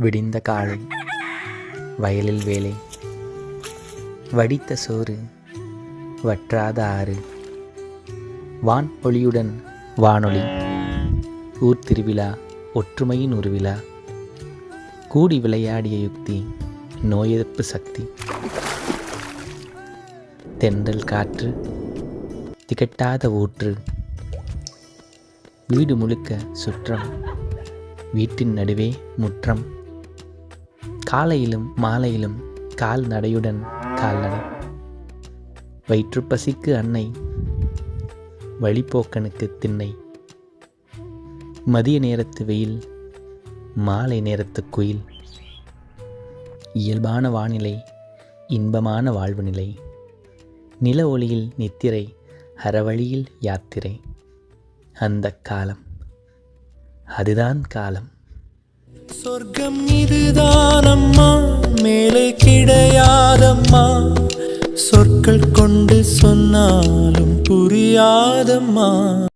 விடிந்த காலை வயலில் வேலை, வடித்த சோறு வற்றாத ஆறு, வான் ஒளியுடன் வானொலி, ஊர் திருவிழா ஒற்றுமையின் உருவிழா, கூடி விளையாடிய யுக்தி நோய் எதிர்ப்பு சக்தி, தென்றல் காற்று திகட்டாத ஊற்று, வீடு முழுக்க சுற்றம், வீட்டின் நடுவே முற்றம், காலையிலும் மாலையிலும் கால் நடையுடன் கால்நடை, வயிற்றுப்பசிக்கு அன்னை, வழிப்போக்கனுக்கு திண்ணை, மதிய நேரத்து வெயில் மாலை நேரத்து குயில், இயல்பான வானிலை இன்பமான வாழ்வு நிலை, நில ஒளியில் நித்திரை அறவழியில் யாத்திரை, அந்த காலம் அதுதான் காலம். சொர்க்கம் இதுதானம்மா, மேலே கிடையாதம்மா, சொற்கள் கொண்டு சொன்னாலும் புரியாதம்மா.